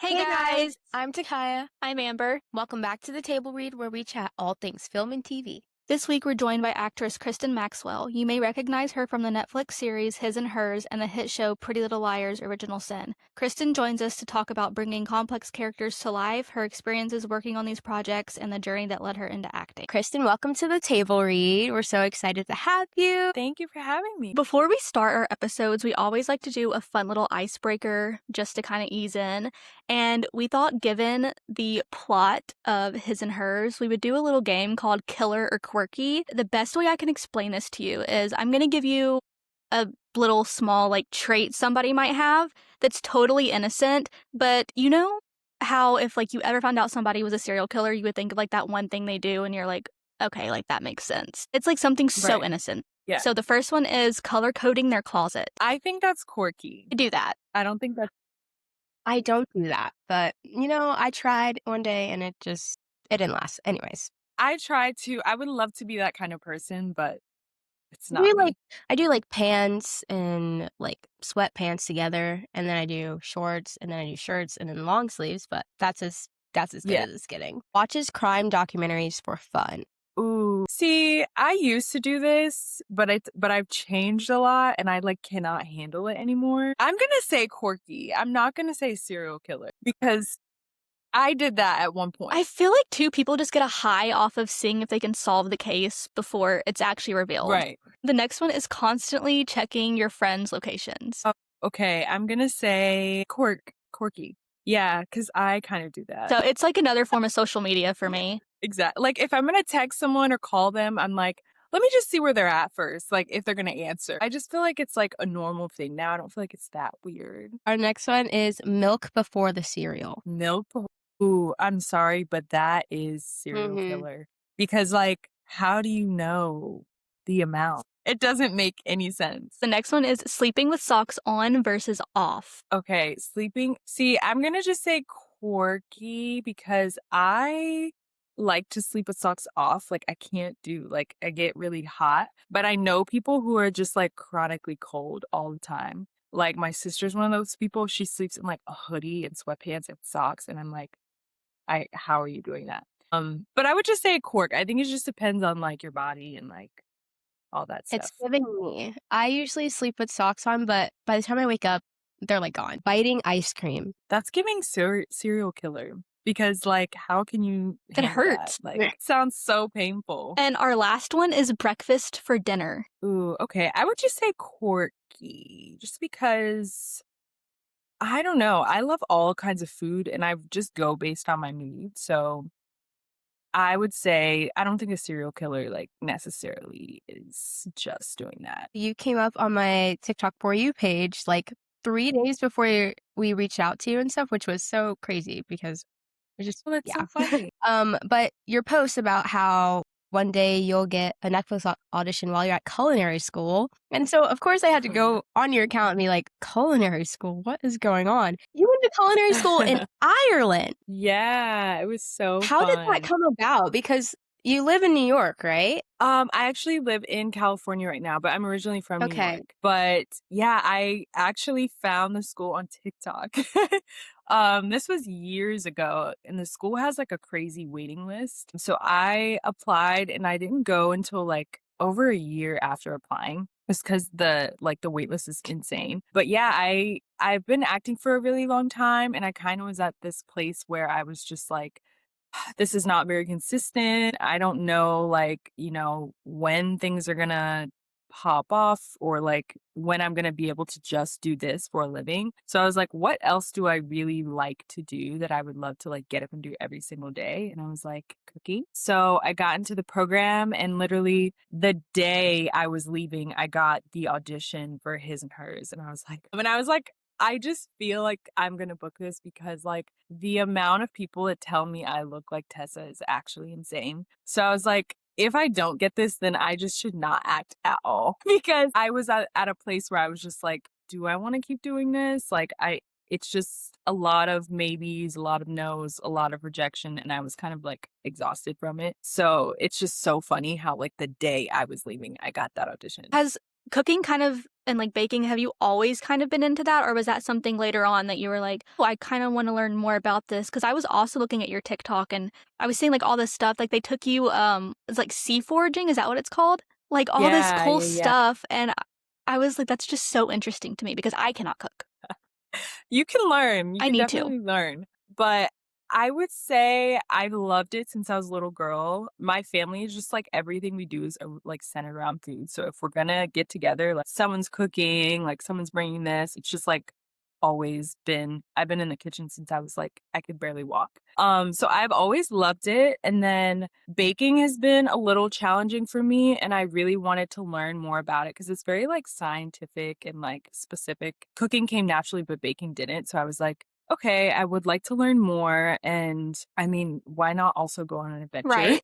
Hey Hey guys, guys, I'm Takiya. I'm Amber. Welcome back to the Table Read, where we chat all things film and TV. This week we're joined by actress Kristen Maxwell. You may recognize her from the Netflix series His and Hers and the hit show Pretty Little Liars Original Sin. Kristen joins us to talk about bringing complex characters to life, her experiences working on these projects, and the journey that led her into acting. Kristen, welcome to the Table Read. We're so excited to have you. Thank you for having me. Before we start our episodes, we always like to do a fun little icebreaker just to kind of ease in. And we thought, given the plot of His and Hers, we would do a little game called Killer or Quirky. The best way I can explain this to you is I'm going to give you a little small trait somebody might have that's totally innocent, but you know how if you ever found out somebody was a serial killer, you would think of that one thing they do and you're like, okay, that makes sense. It's something so Right. innocent. Yeah. So the first one is color coding their closet. I think that's quirky. I do that. I don't think that's I don't do that, but I tried one day and it didn't last. Anyways, I would love to be that kind of person, but it's I not do me. I do pants and sweatpants together, and then I do shorts, and then I do shirts, and then long sleeves. But that's as good Yeah. as it's getting. Watches crime documentaries for fun. Ooh. See, I used to do this, but I've changed a lot and I cannot handle it anymore. I'm gonna say quirky. I'm not gonna say serial killer because I did that at one point. I feel like too, people just get a high off of seeing if they can solve the case before it's actually revealed. Right. The next one is constantly checking your friends' locations. Okay, I'm gonna say quirky. Yeah, because I kind of do that. So it's another form of social media for me. Exactly. If I'm gonna text someone or call them, I'm like, let me just see where they're at first, if they're gonna answer. I just feel like it's a normal thing now. I don't feel like it's that weird. Our next one is milk before the cereal. Milk. Ooh, I'm sorry, but that is serial Mhm. killer. Because how do you know the amount? It doesn't make any sense. The next one is sleeping with socks on versus off. Okay, sleeping. See, I'm gonna just say quirky because I like to sleep with socks off. I can't do, I get really hot. But I know people who are just chronically cold all the time. My sister's one of those people. She sleeps in a hoodie and sweatpants and socks. And I'm like, how are you doing that? But I would just say quirk. I think it just depends on your body and all that It's stuff. giving me. I usually sleep with socks on, but by the time I wake up, they're gone. Biting ice cream. That's giving serial killer because how can you It handle that? hurts. It sounds so painful. And our last one is breakfast for dinner. Ooh, okay. I would just say quirky just because I don't know. I love all kinds of food and I just go based on my mood. So I would say I don't think a serial killer necessarily is just doing that. You came up on my TikTok For You page 3 days before we reached out to you and stuff, which was so crazy because it just Well, that's so funny. But your post about how one day you'll get a Netflix audition while you're at culinary school. And so, of course, I had to go on your account and be like, culinary school? What is going on? You went to culinary school in Ireland. Yeah, it was so How did fun. that come about? Because you live in New York, right? I actually live in California right now, but I'm originally from New Okay. York. But yeah, I actually found the school on TikTok. This was years ago, and the school has a crazy waiting list. So I applied and I didn't go until over a year after applying. Just because the wait list is insane. But yeah, I've been acting for a really long time, and I kind of was at this place where I was just this is not very consistent. I don't know, when things are gonna pop off or when I'm gonna be able to just do this for a living. So I was like, what else do I really like to do that I would love to get up and do every single day? And I was like, cooking. So I got into the program and literally the day I was leaving, I got the audition for His and Hers. And I was like, I just feel like I'm gonna book this because the amount of people that tell me I look like Tessa is actually insane. So I was like, if I don't get this, then I just should not act at all because I was at a place where I was just like, do I want to keep doing this? It's just a lot of maybes, a lot of no's, a lot of rejection, and I was kind of exhausted from it. So it's just so funny how the day I was leaving, I got that audition. Has cooking kind of and, like, baking, have you always kind of been into that, or was that something later on that you were like, "Oh, I kinda wanna learn more about this?" Because I was also looking at your TikTok, and I was seeing, like, all this stuff, like, they took you, it's like sea foraging, is that what it's called? Like, all this Yeah, cool yeah, yeah. stuff, and I was like, "That's just so interesting to me," because I cannot cook. You can learn, you I can need to. definitely learn, but I would say I've loved it since I was a little girl. My family is just like everything we do is, like, centered around food, so if we're gonna get together, like, someone's cooking, like, someone's bringing this, it's just, like, always been I've been in the kitchen since I was, like, I could barely walk. So I've always loved it, and then baking has been a little challenging for me, and I really wanted to learn more about it because it's very, like, scientific and, like, specific. Cooking came naturally, but baking didn't, so I was like, "Okay, I would like to learn more," and, I mean, why not also go on an adventure? Right.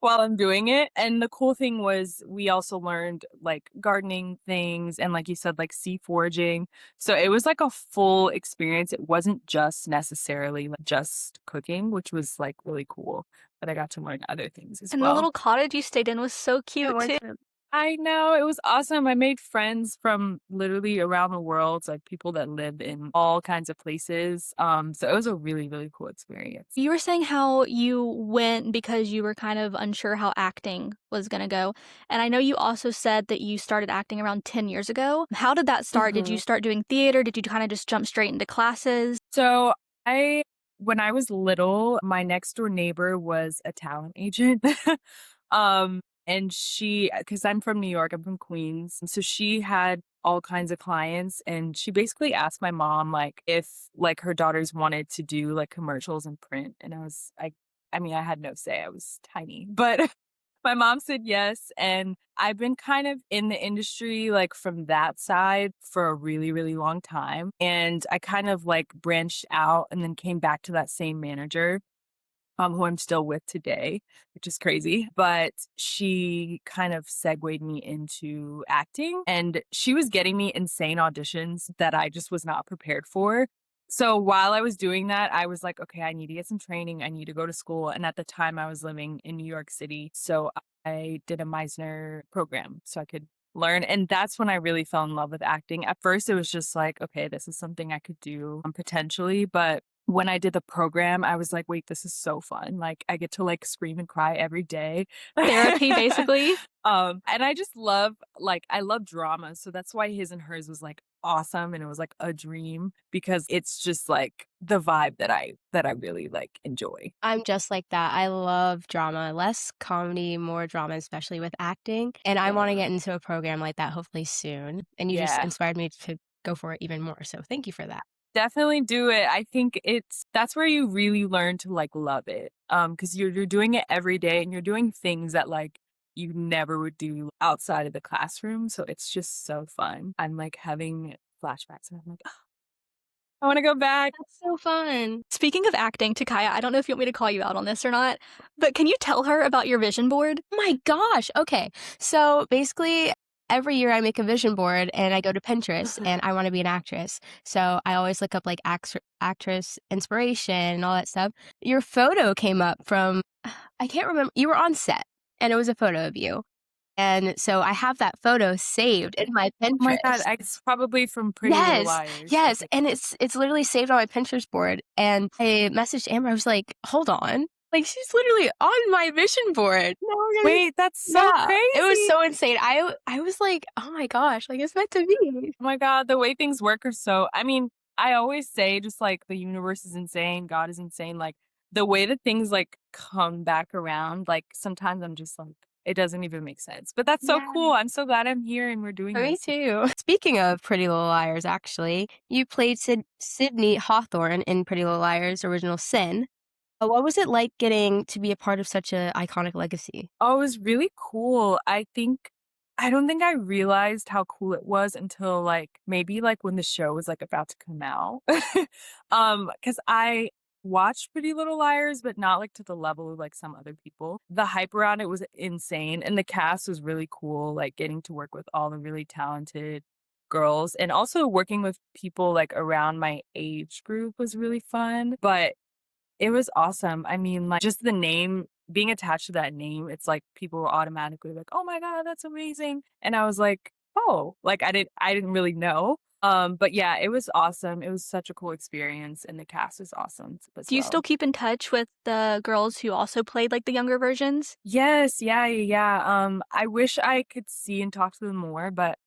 While I'm doing it, and the cool thing was we also learned, like, gardening things and, like you said, like, sea foraging. So it was like a full experience. It wasn't just necessarily, like, just cooking, which was, like, really cool, but I got to learn other things as And the well. little cottage you stayed in was so It cute was too. I know, it was awesome. I made friends from literally around the world, like, people that live in all kinds of places. So it was a really, really cool experience. You were saying how you went because you were kind of unsure how acting was gonna go, and I know you also said that you started acting around 10 years ago. How did that start? Did you Mhm. start doing theater? Did you kinda just jump straight into classes? So I when I was little, my next door neighbor was a talent agent. And she, because I'm from New York, I'm from Queens. So she had all kinds of clients and she basically asked my mom like if like her daughters wanted to do like commercials in print. And I mean, I had no say. I was tiny. But my mom said yes, and I've been kind of in the industry, like, from that side for a really, really long time, and I kind of, like, branched out and then came back to that same manager, who I'm still with today, which is crazy, but she kind of segued me into acting, and she was getting me insane auditions that I just was not prepared for. So while I was doing that, I was like, "Okay, I need to get some training, I need to go to school," and at the time, I was living in New York City, so I did a Meisner program so I could learn, and that's when I really fell in love with acting. At first, it was just like, "Okay, this is something I could do, potentially," but when I did the program, I was like, "Wait, this is so fun." Like, I get to, like, scream and cry every day. Therapy, basically? And I just love like, I love drama, so that's why His and Hers was, like, awesome, and it was, like, a dream because it's just, like, the vibe that I really, like, enjoy. I'm just like that. I love drama, less comedy, more drama, especially with acting. And I want to Yeah. get into a program like that hopefully soon. And you just Yeah. inspired me to go for it even more. So thank you for that. Definitely do it. I think that's where you really learn to, like, love it, because you're doing it every day and you're doing things that, like, you never would do outside of the classroom, so it's just so fun. I'm, like, having flashbacks and I'm like, "Oh, I wanna go back." That's so fun. Speaking of acting, Takiya, I don't know if you want me to call you out on this or not, but can you tell her about your vision board? Oh my gosh. Okay. So basically, every year I make a vision board and I go to Pinterest and I want to be an actress. So I always look up like actress inspiration and all that stuff. Your photo came up from, I can't remember, you were on set and it was a photo of you. And so I have that photo saved in my Oh my god, Pinterest. I it's probably from Pretty Little Yes, Liars, I yes, think. and it's literally saved on my Pinterest board, and I messaged Amber, I was like, "Hold on, like, she's literally on my vision board." No, we're gonna Wait, that's so yeah, it was crazy. so insane. I was like, "Oh my gosh, like, it's meant to be." Oh my god, the way things work are so I mean, I always say just, like, the universe is insane, God is insane, like, the way that things, like, come back around, like, sometimes I'm just like, it doesn't even make sense, but that's so Yeah. cool, I'm so glad I'm here and we're doing Me this. too. Speaking of Pretty Little Liars, actually, you played Sydney Hawthorne in Pretty Little Liars: Original Sin. What was it like getting to be a part of such a iconic legacy? Oh, it was really cool. I don't think I realized how cool it was until, like, maybe, like, when the show was, like, about to come out. Because I watched Pretty Little Liars, but not, like, to the level of, like, some other people. The hype around it was insane, and the cast was really cool, like, getting to work with all the really talented girls, and also working with people, like, around my age group was really fun, but it was awesome. I mean, like, just the name being attached to that name, it's like people were automatically like, "Oh my god, that's amazing." And I was like, oh, like I didn't really know. But yeah, it was awesome. It was such a cool experience, and the cast was awesome as Do you still well. keep in touch with the girls who also played, like, the younger versions? Yes, yeah. I wish I could see and talk to them more, but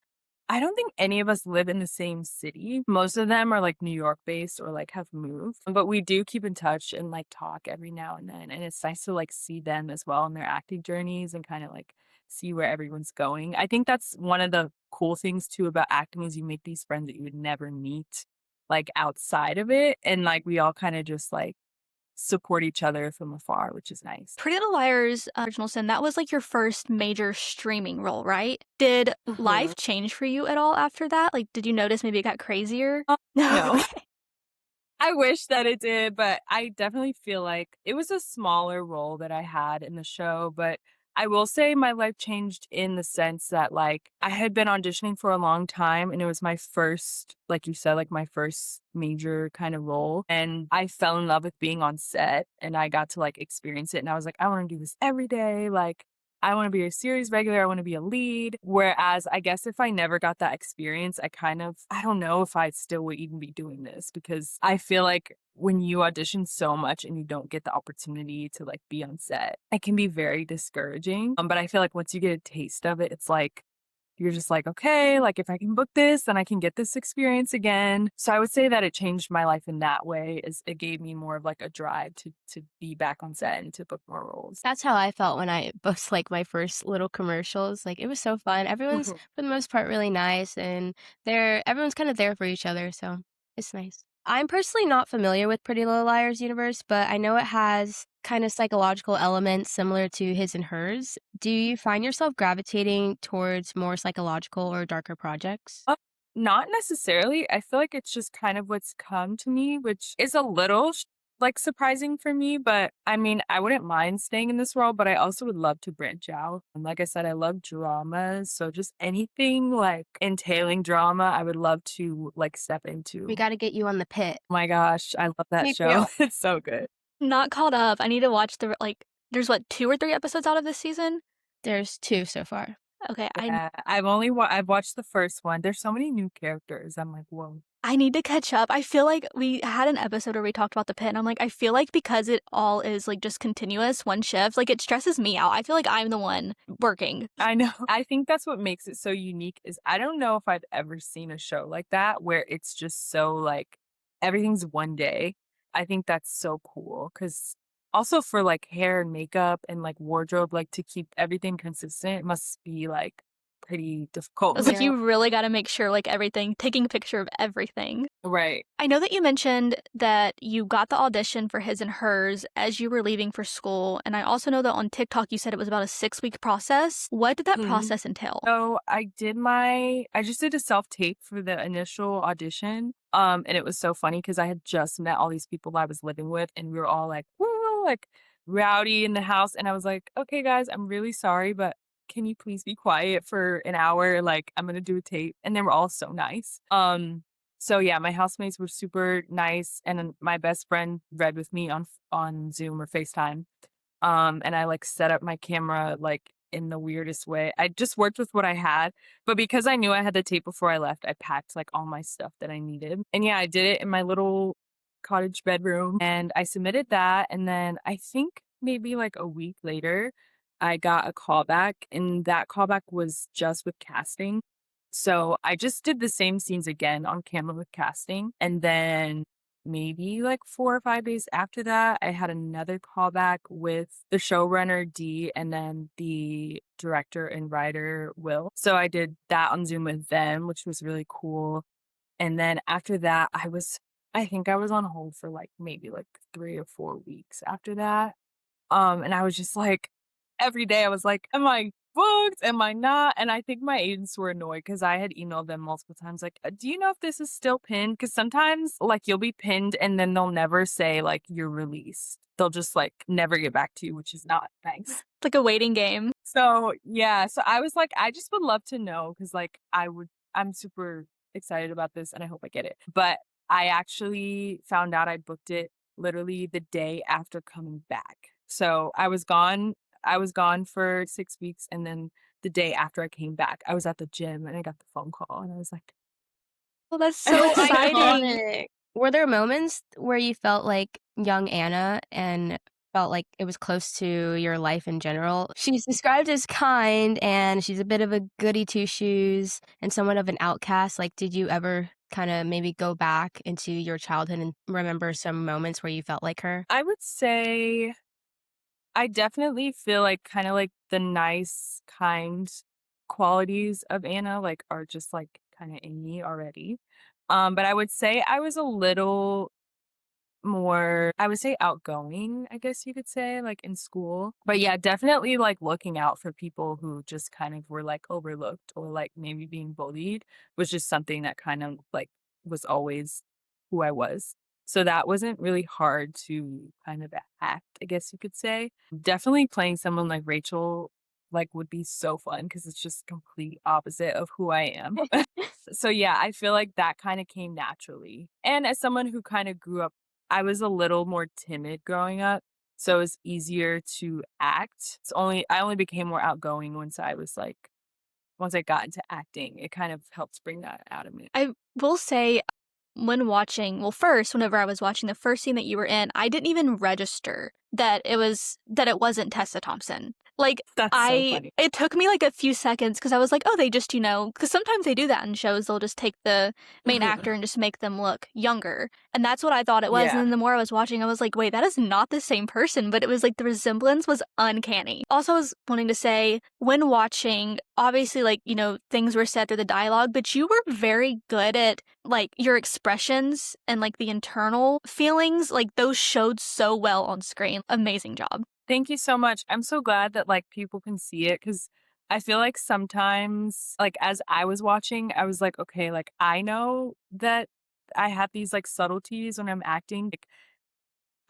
I don't think any of us live in the same city. Most of them are like New York based or like have moved, but we do keep in touch and like talk every now and then. And it's nice to like see them as well in their acting journeys and kind of like see where everyone's going. I think that's one of the cool things too about acting is you make these friends that you would never meet like outside of it. And like we all kind of just like support each other from afar, which is nice. Pretty Little Liars, Original Sin, that was, like, your first major streaming role, right? Did Mhm. life change for you at all after that? Like, did you notice maybe it got crazier? No, No. okay. I wish that it did, but I definitely feel like it was a smaller role that I had in the show, but I will say my life changed in the sense that, like, I had been auditioning for a long time, and it was my first, like you said, like, my first major kind of role, and I fell in love with being on set, and I got to, like, experience it, and I was like, "I wanna do this every day," like, I wanna be a series regular, I wanna be a lead. Whereas I guess if I never got that experience, I don't know if I still would even be doing this because I feel like when you audition so much and you don't get the opportunity to like be on set, it can be very discouraging. But I feel like once you get a taste of it, it's like you're just like, okay, like if I can book this, then I can get this experience again. So I would say that it changed my life in that way is it gave me more of like a drive to be back on set and to book more roles. That's how I felt when I booked, like, my first little commercials, like, it was so fun. Everyone's, Mhm. for the most part, really nice, and everyone's kind of there for each other, so it's nice. I'm personally not familiar with Pretty Little Liars universe, but I know it has kind of psychological elements similar to His and Hers. Do you find yourself gravitating towards more psychological or darker projects? Uh, Not necessarily. I feel like it's just kind of what's come to me, which is a little like surprising for me. But I mean, I wouldn't mind staying in this world, but I also would love to branch out. And like I said, I love dramas. So just anything like entailing drama, I would love to like step We into. gotta get you on The Pit. My gosh, I love that Me show. too. It's so good. Not caught up. I need to watch there's what, 2 or 3 episodes out of this season? There's 2 so far. Okay, Yeah, I've watched the first one. There's so many new characters. I'm like, whoa. I need to catch up. I feel like we had an episode where we talked about the pit, and I'm like, I feel like because it all is, like, just continuous, one shift, like, it stresses me out. I feel like I'm the one working. I know. I think that's what makes it so unique is I don't know if I've ever seen a show like that where it's just so like everything's one day. I think that's so cool cuz also for like hair and makeup and like wardrobe like to keep everything consistent must be like pretty I was difficult. like, Yeah. you really gotta make sure, like, everything taking a picture of everything. Right. I know that you mentioned that you got the audition for His and Hers as you were leaving for school, and I also know that on TikTok you said it was about a 6-week process. What did that Mhm. process entail? So I just did a self-tape for the initial audition, and it was so funny because I had just met all these people I was living with, and we were all like, "Woo," like, rowdy in the house, and I was like, "Okay, guys, I'm really sorry, but can you please be quiet for an hour? Like, I'm gonna do a tape." And they were all so nice. So yeah, my housemates were super nice, and then my best friend read with me on Zoom or FaceTime. And I, like, set up my camera, like, in the weirdest way. I just worked with what I had, but because I knew I had the tape before I left, I packed, like, all my stuff that I needed. And, yeah, I did it in my little cottage bedroom, and I submitted that, and then I think maybe, like, a week later, I got a callback, and that callback was just with casting. So, I just did the same scenes again on camera with casting, and then maybe like 4 or 5 days after that, I had another callback with the showrunner, Dee, and then the director and writer, Will. So I did that on Zoom with them, which was really cool. And then after that, I think I was on hold for like maybe like 3 or 4 weeks after that. And I was just like, every day I was like, "Am I booked? Am I not?" And I think my agents were annoyed because I had emailed them multiple times, like, "Do you know if this is still pinned?" Because sometimes, like, you'll be pinned and then they'll never say, like, you're released. They'll just, like, never get back to you, which is not nice. It's like a waiting game. So, yeah, so I was like, I just would love to know because, like, I'm super excited about this and I hope I get it. But I actually found out I booked it literally the day after coming back. So I was gone for 6 weeks and then the day after I came back, I was at the gym and I got the phone call and I was like, Well, that's so So I know. exciting. iconic. Were there moments where you felt like young Anna and felt like it was close to your life in general? She's described as kind and she's a bit of a goody two shoes and somewhat of an outcast. Like, did you ever kind of maybe go back into your childhood and remember some moments where you felt like her? I would say I definitely feel like kind of like the nice, kind qualities of Anna like are just like kind of in me already. But I would say I was a little more, I would say outgoing, I guess you could say, like in school. But yeah, definitely like looking out for people who just kind of were like overlooked or like maybe being bullied was just something that kind of like was always who I was. So that wasn't really hard to kind of act, I guess you could say. Definitely playing someone like Rachel like would be so fun because it's just complete opposite of who I am. So yeah, I feel like that kind of came naturally. And as someone who kind of grew up, I was a little more timid growing up, so it was easier to act. I only became more outgoing once I got into acting. It kind of helped bring that out of me. I will say when watching well, first, whenever I was watching the first scene that you were in, I didn't even register that it wasn't Tessa Thompson. Like, That's so funny. it took me, like, a few seconds because I was like, "Oh, they just," because sometimes they do that in shows, they'll just take the main actor and just make them look younger, and that's what I thought it was, and Yeah. then the more I was watching, I was like, "Wait, that is not the same person," but it was like the resemblance was uncanny. Also, I was wanting to say, when watching, obviously, like, things were said through the dialogue, but you were very good at like your expressions and like the internal feelings, like those showed so well on screen. Amazing job. Thank you so much. I'm so glad that like people can see it because I feel like sometimes, like as I was watching, I was like, okay, like I know that I have these like subtleties when I'm acting. Like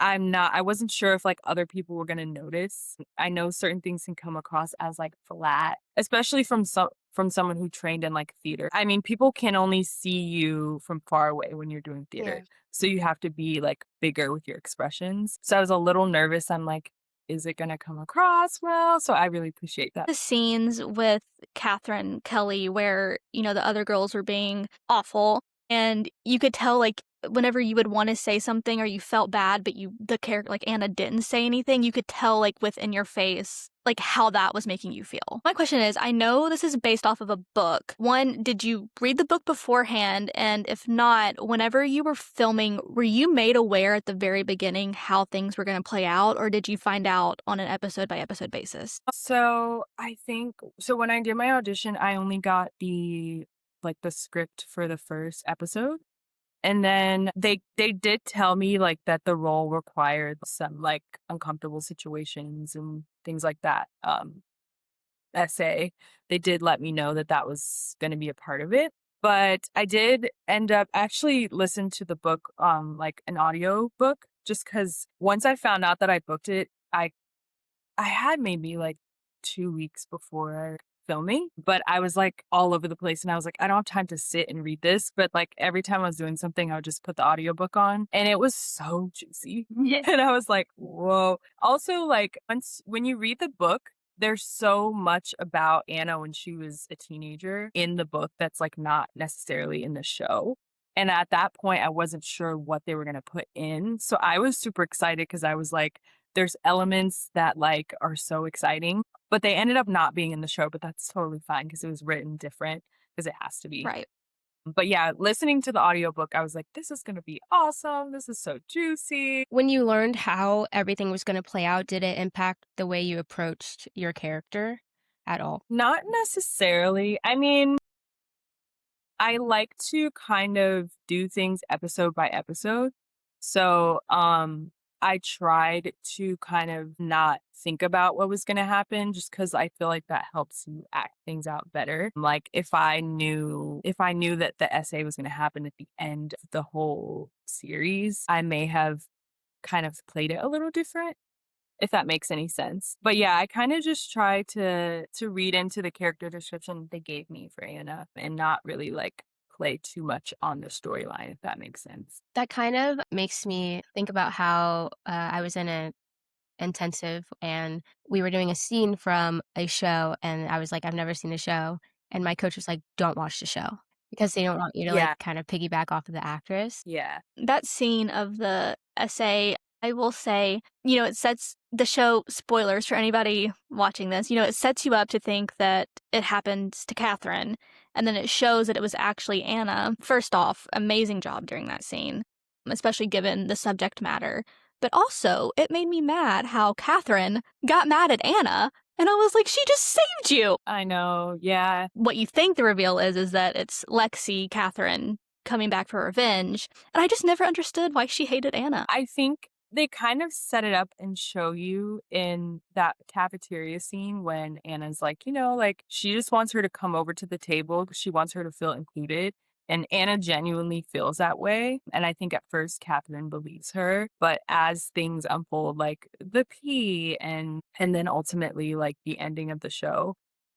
I wasn't sure if like other people were gonna notice. I know certain things can come across as like flat, especially from someone who trained in like theater. I mean, people can only see you from far away when you're doing Yeah. theater. So you have to be like bigger with your expressions. So I was a little nervous. I'm like, is it gonna come across well? So I really appreciate that. The scenes with Catherine Kelly where, the other girls were being awful and you could tell like whenever you would want to say something or you felt bad, but the character like Anna didn't say anything, you could tell like within your face like how that was making you feel. My question is, I know this is based off of a book. One, did you read the book beforehand? And if not, whenever you were filming, were you made aware at the very beginning how things were going to play out, or did you find out on an episode by episode basis? So I think so when I did my audition, I only got the script for the first episode. And then they did tell me, like, that the role required some, like, uncomfortable situations and things like that, essay. They did let me know that that was gonna be a part of it, but I did end up actually listen to the book, like, an audio book just because once I found out that I booked it, I had maybe like 2 weeks before filming, but I was like all over the place and I was like, I don't have time to sit and read this. But like every time I was doing something, I would just put the audiobook on and it was so juicy. Yeah. And I was like, whoa. Also, like when you read the book, there's so much about Anna when she was a teenager in the book that's like not necessarily in the show. And at that point, I wasn't sure what they were going to put in. So I was super excited because I was like, there's elements that, like, are so exciting, but they ended up not being in the show, but that's totally fine because it was written different because it has to be. Right. But yeah, listening to the audiobook, I was like, "This is gonna be awesome. This is so juicy." When you learned how everything was gonna play out, did it impact the way you approached your character at all? Not necessarily. I mean, I like to kind of do things episode by episode. So, I tried to kind of not think about what was going to happen just cuz I feel like that helps you act things out better. Like if I knew that the essay was going to happen at the end of the whole series, I may have kind of played it a little different if that makes any sense. But yeah, I kind of just try to read into the character description they gave me for Anna and not really like play too much on the storyline, if that makes sense. That kind of makes me think about how, I was in a intensive, and we were doing a scene from a show, and I was like, "I've never seen the show," and my coach was like, "Don't watch the show," because they don't want you to, like, Yeah. kind of piggyback off of the actress. Yeah. That scene of the essay, I will say, it sets the show spoilers for anybody watching this, it sets you up to think that it happens to Catherine, and then it shows that it was actually Anna. First off, amazing job during that scene, especially given the subject matter. But also, it made me mad how Catherine got mad at Anna, and I was like, she just saved you! I know. Yeah. What you think the reveal is that it's Lexi, Catherine, coming back for revenge, and I just never understood why she hated Anna. I think they kind of set it up and show you in that cafeteria scene when Anna's like, like she just wants her to come over to the table 'cause she wants her to feel included. And Anna genuinely feels that way. And I think at first Catherine believes her, but as things unfold, like the pee and then ultimately like the ending of the show,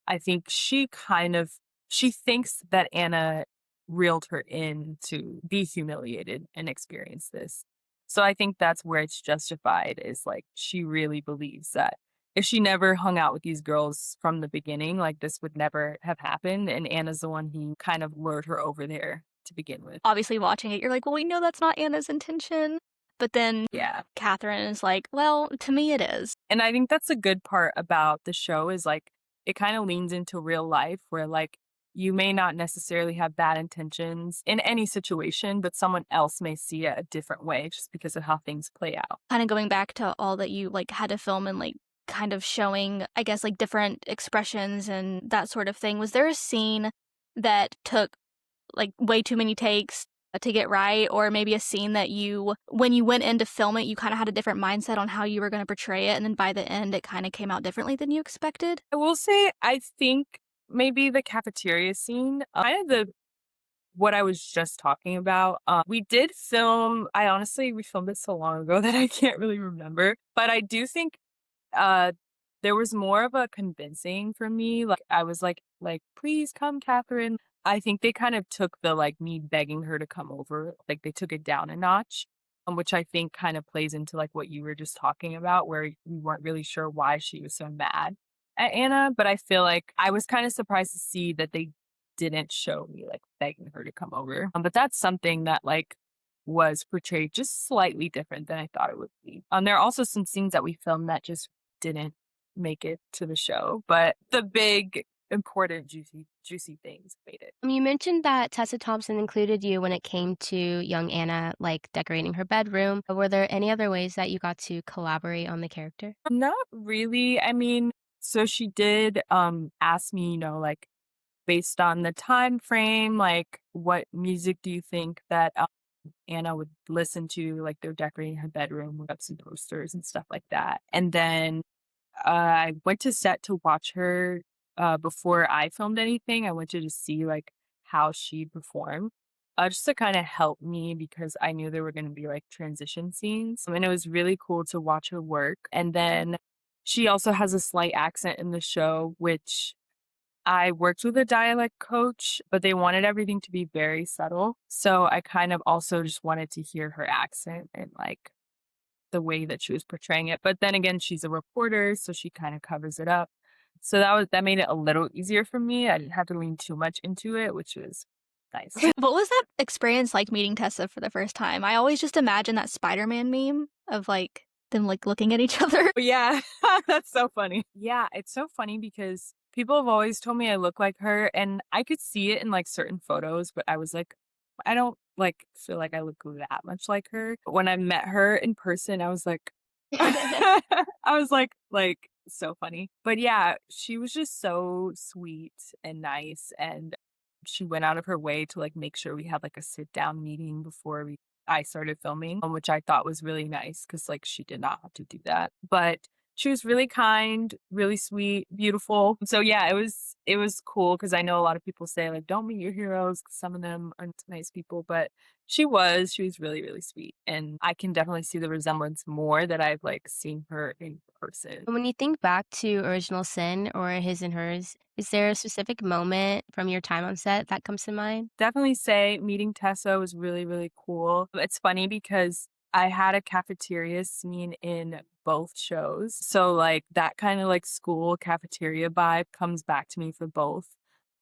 I think she thinks that Anna reeled her in to be humiliated and experience this. So I think that's where it's justified is like she really believes that if she never hung out with these girls from the beginning, like this would never have happened. And Anna's the one who kind of lured her over there to begin with. Obviously, watching it, you're like, well, we know that's not Anna's intention. But then Yeah. Catherine is like, well, to me it is. And I think that's a good part about the show is like it kind of leans into real life where like you may not necessarily have bad intentions in any situation, but someone else may see it a different way just because of how things play out. Kind of going back to all that you like had to film and like kind of showing, I guess, like different expressions and that sort of thing. Was there a scene that took like way too many takes to get right, or maybe a scene that when you went in to film it, you kind of had a different mindset on how you were going to portray it, and then by the end, it kind of came out differently than you expected? I will say, I think maybe the cafeteria scene, kind of what I was just talking about. We did film, we filmed it so long ago that I can't really remember, but I do think uh, there was more of a convincing for me. Like I was like, please come, Catherine. I think they kind of took the like me begging her to come over, like they took it down a notch, which I think kind of plays into like what you were just talking about, where we weren't really sure why she was so mad at Anna. But I feel like I was kind of surprised to see that they didn't show me like begging her to come over. But that's something that like was portrayed just slightly different than I thought it would be. There are also some scenes that we filmed that just didn't make it to the show, but the big, important, juicy things made it. You mentioned that Tessa Thompson included you when it came to young Anna, like decorating her bedroom. Were there any other ways that you got to collaborate on the character? Not really. I mean, so she did ask me, like based on the time frame, like what music do you think that Anna would listen to? Like they're decorating her bedroom with some posters and stuff like that. And then I went to set to watch her before I filmed anything. I went to just see like how she performed. Just to kind of help me because I knew there were going to be like transition scenes. And it was really cool to watch her work. And then she also has a slight accent in the show, which I worked with a dialect coach, but they wanted everything to be very subtle. So I kind of also just wanted to hear her accent and like the way that she was portraying it. But then again, she's a reporter, so she kind of covers it up. So that made it a little easier for me. I didn't have to lean too much into it, which was nice. What was that experience like meeting Tessa for the first time? I always just imagine that Spider-Man meme of like them like looking at each other. But yeah, that's so funny. Yeah, it's so funny because people have always told me I look like her and I could see it in like certain photos, but I was like, I don't like feel like I look that much like her. But when I met her in person, I was like, I was like so funny. But yeah, she was just so sweet and nice. And she went out of her way to like make sure we had like a sit down meeting before I started filming, which I thought was really nice because like she did not have to do that. But she was really kind, really sweet, beautiful. So yeah, it was cool because I know a lot of people say like don't meet your heroes 'cause some of them aren't nice people, but she was really really sweet, and I can definitely see the resemblance more that I've like seen her in person. And when you think back to Original Sin or His and Hers, is there a specific moment from your time on set that comes to mind? Definitely say meeting Tessa was really really cool. It's funny because I had a cafeteria scene in both shows. So like that kind of like school cafeteria vibe comes back to me for both.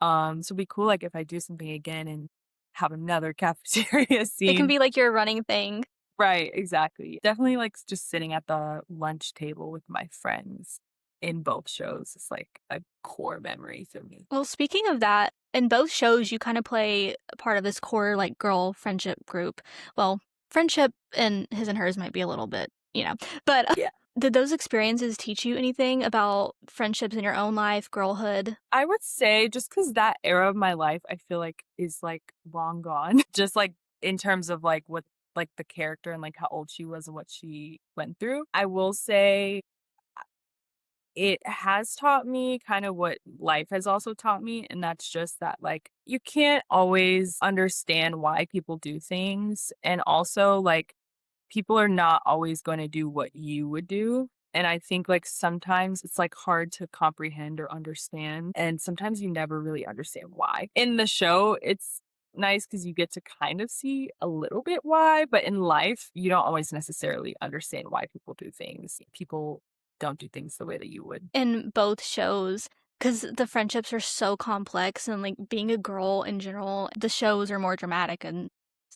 So it'd be cool like if I do something again and have another cafeteria It can scene. be like your running thing. Right, exactly. Definitely like just sitting at the lunch table with my friends in both shows is like a core memory for me. Well, speaking of that, in both shows, you kind of play a part of this core, like, girl friendship group. Well, friendship and his and hers might be a little bit, but Yeah. did those experiences teach you anything about friendships in your own life, girlhood? I would say just because that era of my life, I feel like is like long gone. Just like in terms of like what like the character and like how old she was and what she went through. I will say it has taught me kind of what life has also taught me, and that's just that like you can't always understand why people do things. And also like people are not always going to do what you would do. And I think like sometimes it's like hard to comprehend or understand. And sometimes you never really understand why. In the show, it's nice because you get to kind of see a little bit why, but in life, you don't always necessarily understand why people do things. People don't do things the way that you would. In both shows, because the friendships are so complex and, like, being a girl in general, the shows are more dramatic in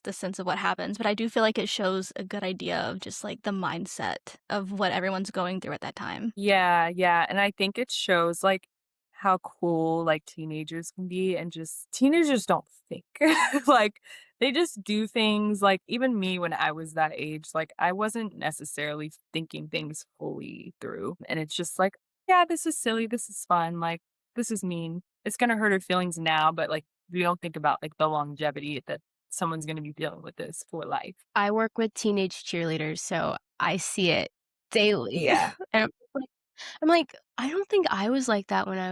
the sense of what happens, but I do feel like it shows a good idea of just, like, the mindset of what everyone's going through at that time. Yeah, yeah, and I think it shows, like, how cool, like, teenagers can be and just teenagers don't think. Like, they just do things, like, even me when I was that age, like, I wasn't necessarily thinking things fully through, and it's just like, "Yeah, this is silly, this is fun, like, this is mean. It's gonna hurt her feelings now," but, like, we don't think about, like, the longevity that someone's gonna be dealing with this for life. I work with teenage cheerleaders, so I see it daily. Yeah. And I'm like, "I don't think I was like that when I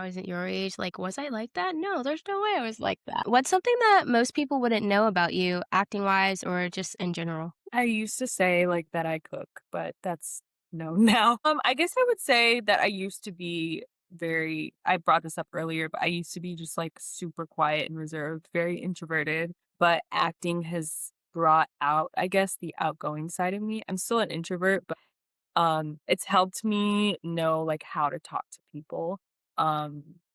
was at your age. Like, was I like that? No, there's no way I was like that." What's something that most people wouldn't know about you, acting-wise or just in general? I used to say, like, that I cook, but that's no now. I guess I would say that I used to be very I brought this up earlier, but I used to be just, like, super quiet and reserved, very introverted, but acting has brought out, I guess, the outgoing side of me. I'm still an introvert, but, it's helped me know, like, how to talk to people,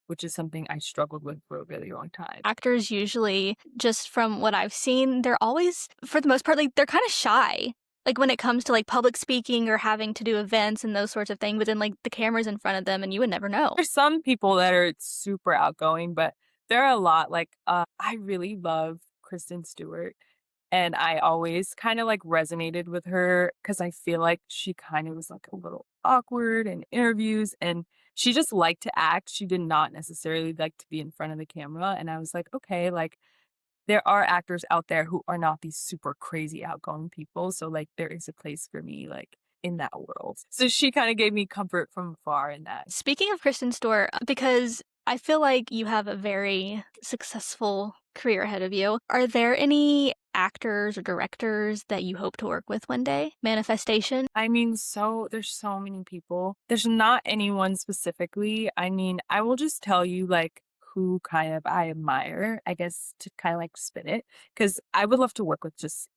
which is something I struggled with for a really long time. Actors usually, just from what I've seen, they're always, for the most part, like, they're kinda shy, like, when it comes to, like, public speaking or having to do events and those sorts of things, but then, like, the camera's in front of them and you would never know. There's some people that are super outgoing, but there are a lot like, I really love Kristen Stewart, and I always kinda, like, resonated with her because I feel like she kinda was, like, a little awkward in interviews, and she just liked to act. She did not necessarily like to be in front of the camera, and I was like, "Okay, like, there are actors out there who are not these super crazy outgoing people, so, like, there is a place for me, like, in that world." So she kinda gave me comfort from afar in that. Speaking of Kristen Stewart, because I feel like you have a very successful career ahead of you, are there any actors or directors that you hope to work with one day? Manifestation? I mean, there's so many people. There's not anyone specifically. I mean, I will just tell you like who kind of I admire, I guess, to kind of like spin it. Cause I would love to work with just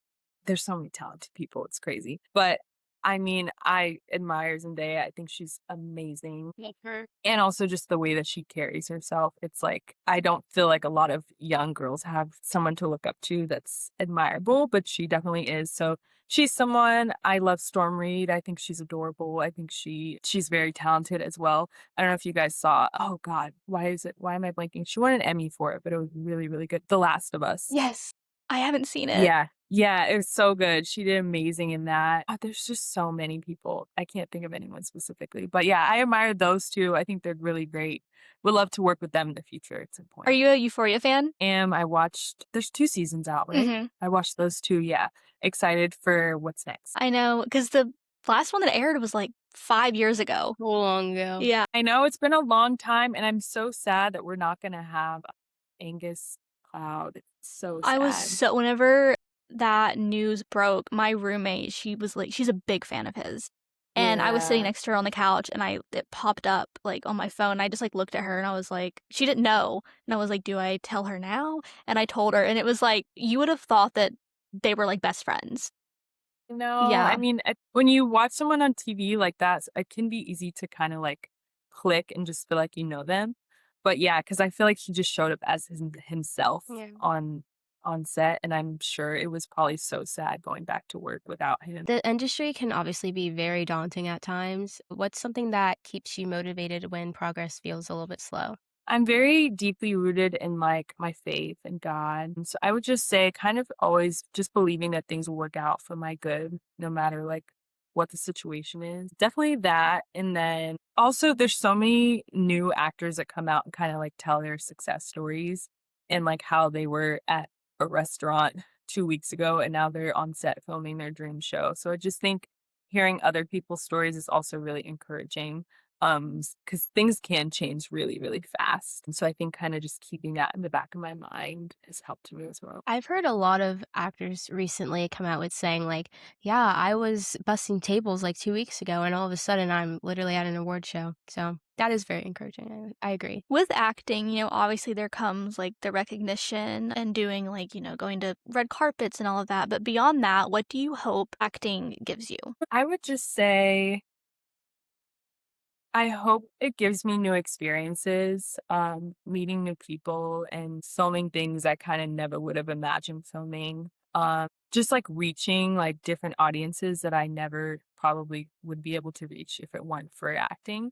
there's so many talented people. It's crazy. But I mean, I admire Zendaya. I think she's amazing. Love her. And also just the way that she carries herself. It's like I don't feel like a lot of young girls have someone to look up to that's admirable, but she definitely is. So she's someone I love. Storm Reed. I think she's adorable. I think she's very talented as well. I don't know if you guys saw, oh God, why am I blanking? She won an Emmy for it, but it was really, really good. The Last of Us. Yes. I haven't seen it. Yeah. Yeah, it was so good. She did amazing in that. There's just so many people. I can't think of anyone specifically. But yeah, I admire those 2. I think they're really great. Would love to work with them in the future at some Are point. you a Euphoria fan? I watched there's 2 seasons out, right? Mhm. I watched those 2, yeah. Excited for what's next. I know, because the last one that aired was, like, 5 years ago. So long ago. Yeah. I know it's been a long time, and I'm so sad that we're not gonna have Angus Cloud. It's so I was sad. so whenever that news broke, my roommate, she was like she's a big fan of his. And I was sitting Yeah. next to her on the couch and it popped up like on my phone. I just like looked at her and I was like, she didn't know. And I was like, do I tell her now? And I told her and it was like you would have thought that they were like best friends. No, I Yeah. mean, when you watch someone on TV like that, it can be easy to kind of like click and just feel like you know them. But yeah, because I feel like he just showed up as himself Yeah. on set, and I'm sure it was probably so sad going back to work without him. The industry can obviously be very daunting at times. What's something that keeps you motivated when progress feels a little bit slow? I'm very deeply rooted in like my faith in God. And so I would just say kind of always just believing that things will work out for my good, no matter like what the situation is. Definitely that. And then also there's so many new actors that come out and kind of like tell their success stories and like how they were at a restaurant 2 weeks ago and now they're on set filming their dream show. So I just think hearing other people's stories is also really encouraging, because things can change really, really fast. And so I think kind of just keeping that in the back of my mind has helped me as well. I've heard a lot of actors recently come out with saying, like, yeah, I was busting tables like 2 weeks ago, and all of a sudden I'm literally at an award show. So that is very encouraging. I agree. With acting, obviously there comes like the recognition and doing like, going to red carpets and all of that. But beyond that, what do you hope acting gives you? I would just say I hope it gives me new experiences, meeting new people and filming things I kind of never would have imagined filming. Just like reaching like different audiences that I never probably would be able to reach if it weren't for acting.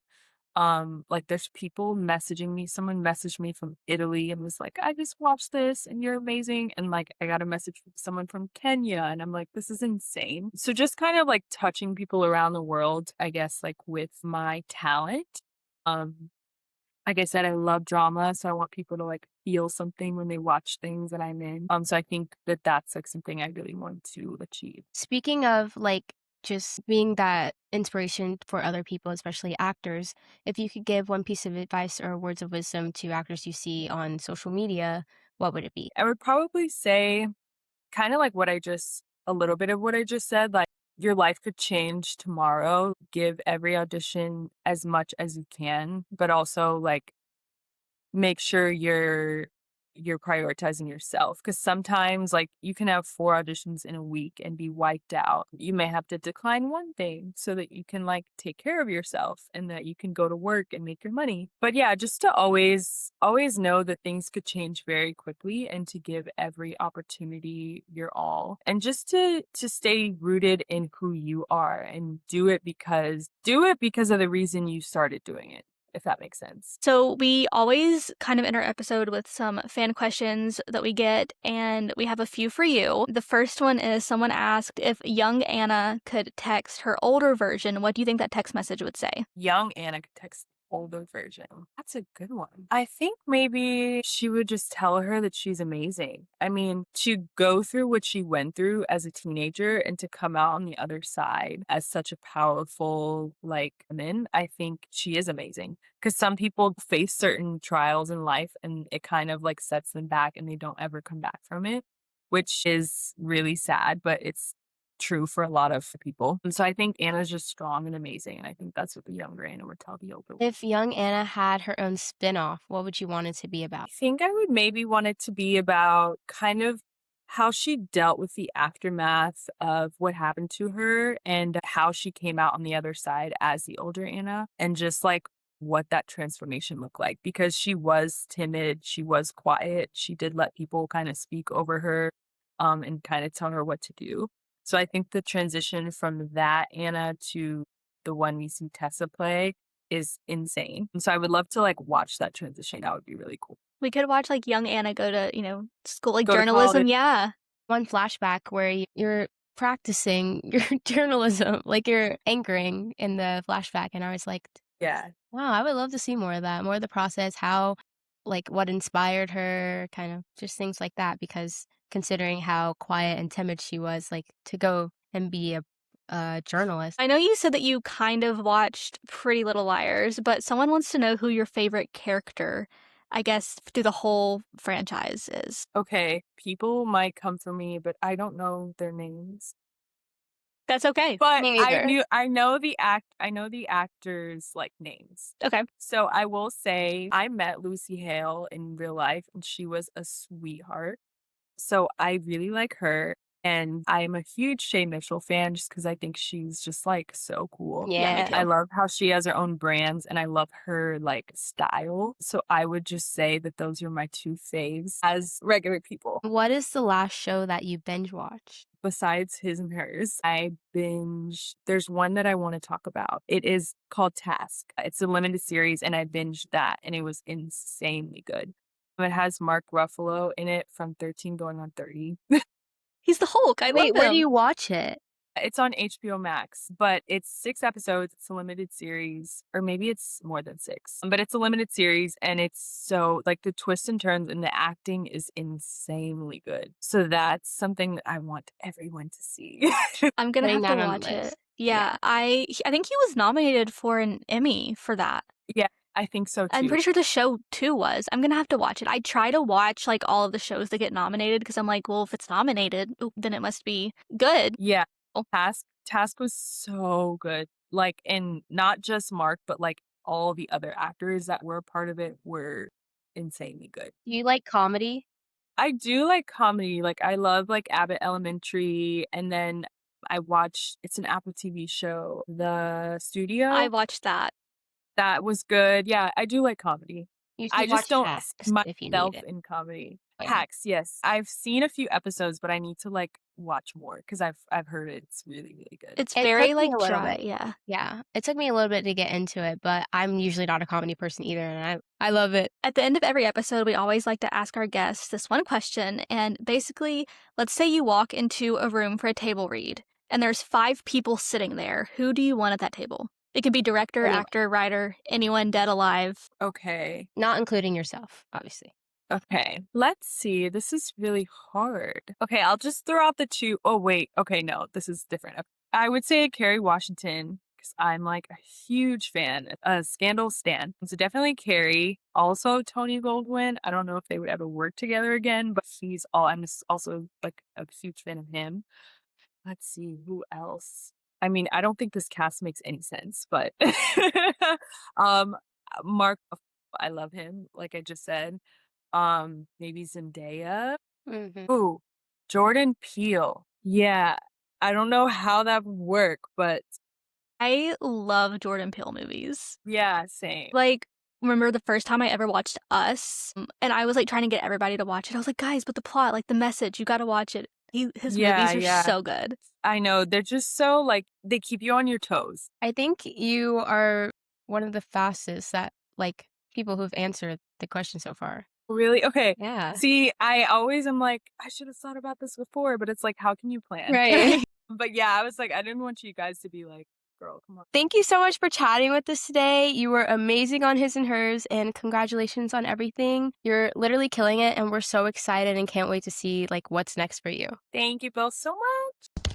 Like there's people messaging me. Someone messaged me from Italy and was like, I just watched this and you're amazing. And like I got a message from someone from Kenya and I'm like, this is insane. So just kind of like touching people around the world, I guess, like with my talent. Um, like I said, I love drama, so I want people to like feel something when they watch things that I'm in. So I think that that's like something I really want to achieve. Speaking of like just being that inspiration for other people, especially actors, if you could give one piece of advice or words of wisdom to actors you see on social media, what would it be? I would probably say kind of like a little bit of what I just said, like your life could change tomorrow. Give every audition as much as you can, but also like make sure you're prioritizing yourself because sometimes like you can have 4 auditions in a week and be wiped out. You may have to decline one thing so that you can like take care of yourself and that you can go to work and make your money. But yeah, just to always know that things could change very quickly and to give every opportunity your all and just to stay rooted in who you are and do it because of the reason you started doing it, if that makes sense. So we always kind of end our episode with some fan questions that we get, and we have a few for you. The first one is someone asked if young Anna could text her older version, what do you think that text message would say? Young Anna could text the older version. That's a good one. I think maybe she would just tell her that she's amazing. I mean, to go through what she went through as a teenager and to come out on the other side as such a powerful, like, woman, I think she is amazing. Because some people face certain trials in life and it kind of like sets them back and they don't ever come back from it, which is really sad, but it's true for a lot of people. And so I think Anna's just strong and amazing, and I think that's what the younger Anna would tell the older one. If young Anna had her own spin-off, what would you want it to be I about? think I would maybe want it to be about kind of how she dealt with the aftermath of what happened to her and how she came out on the other side as the older Anna and just like what that transformation looked like because she was timid, she was quiet, she did let people kind of speak over her and kind of tell her what to do. So I think the transition from that Anna to the one we see Tessa play is insane. And so I would love to like watch that transition. That would be really cool. We could watch like young Anna go to, school like Go to college. journalism. Yeah. One flashback where you're practicing your journalism, like you're anchoring in the flashback, and I was like, Yeah. wow, I would love to see more of that, more of the process, how, like, what inspired her, kind of just things like that. Because considering how quiet and timid she was, like, to go and be a journalist. I know you said that you kind of watched Pretty Little Liars, but someone wants to know who your favorite character, I guess, through the whole franchise is. Okay. People might come for me, but I don't know their names. That's okay. But Me neither. I know the actors like names. Okay. So I will say I met Lucy Hale in real life and she was a sweetheart. So I really like her. And I'm a huge Shay Mitchell fan just because I think she's just like so cool. Yeah, me Yeah. I too. love how she has her own brands and I love her like style. So I would just say that those are my two faves as regular people. What is the last show that you binge watched? Besides his and hers, there's one that I want to talk about. It is called Task. It's a limited series and I binged that and it was insanely good. It has Mark Ruffalo in it from 13 going on 30. He's the Hulk. I love Wait, where do him. you watch it? It's on HBO Max, but it's 6 episodes. It's a limited series, or maybe it's more than 6. But it's a limited series and it's so like the twists and turns and the acting is insanely good. So that's something that I want everyone to see. I'm gonna Putting have to that on the watch it. list. Yeah, I think he was nominated for an Emmy for that. Yeah, I think so I'm too. pretty sure the show too was. I'm gonna have to watch it. I try to watch like all of the shows that get nominated because I'm like, well, if it's nominated, then it must be good. Yeah, Oh, Task was so good. Like, and not just Mark, but like all the other actors that were a part of it were insanely good. Do you like comedy? I do like comedy. Like I love like Abbott Elementary, and then it's an Apple TV show, The I Studio. watched that. That was good. Yeah, I do like comedy. You I should just watch don't see Hacks if you need myself it. in comedy. Oh, yeah. Hacks, yes. I've seen a few episodes, but I need to like watch more because I've heard it's really, really good. It's It very took me like a little dry, bit. yeah. Yeah, it took me a little bit to get into it, but I'm usually not a comedy person either, and I love it. At the end of every episode, we always like to ask our guests this one question. And basically, let's say you walk into a room for a table read and there's 5 people sitting there. Who do you want at that table? It could be director, Anyone. actor, writer, anyone dead, alive. Okay. Not including yourself, obviously. Okay. Let's see. This is really hard. Okay, I'll just throw out the two. Oh, wait. Okay, no, this is different. Okay. I would say Kerry Washington because I'm like a huge fan, a Scandal stan. So definitely Kerry. Also Tony Goldwyn. I don't know if they would ever work together again, but I'm just also like a huge fan of him. Let's see who else. I mean, I don't think this cast makes any sense, but um Mark, I love him, like I just said. Maybe Zendaya. Mhm. Ooh, Jordan Peele. Yeah. I don't know how that would work, but I love Jordan Peele movies. yeah, same. Like, remember the first time I ever watched Us? And I was like trying to get everybody to watch it. I was like, guys, but the plot, like the message, you gotta watch it. His Yeah, movies are yeah. so good. I know. They're just so like they keep you on your toes. I think you are one of the fastest that like people who've answered the question so far. Really? Okay. Yeah. See, I always am like, I should have thought about this before, but it's like, how can you plan? Right. But yeah, I was like, I didn't want you guys to be like, girl, come on. Thank you so much for chatting with us today. You were amazing on His and Hers, and congratulations on everything. You're literally killing it, and we're so excited and can't wait to see like what's next for you. Thank you both so much.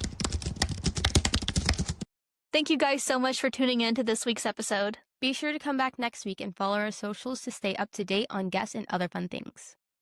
Thank you guys so much for tuning in to this week's episode. Be sure to come back next week and follow our socials to stay up to date on guests and other fun things.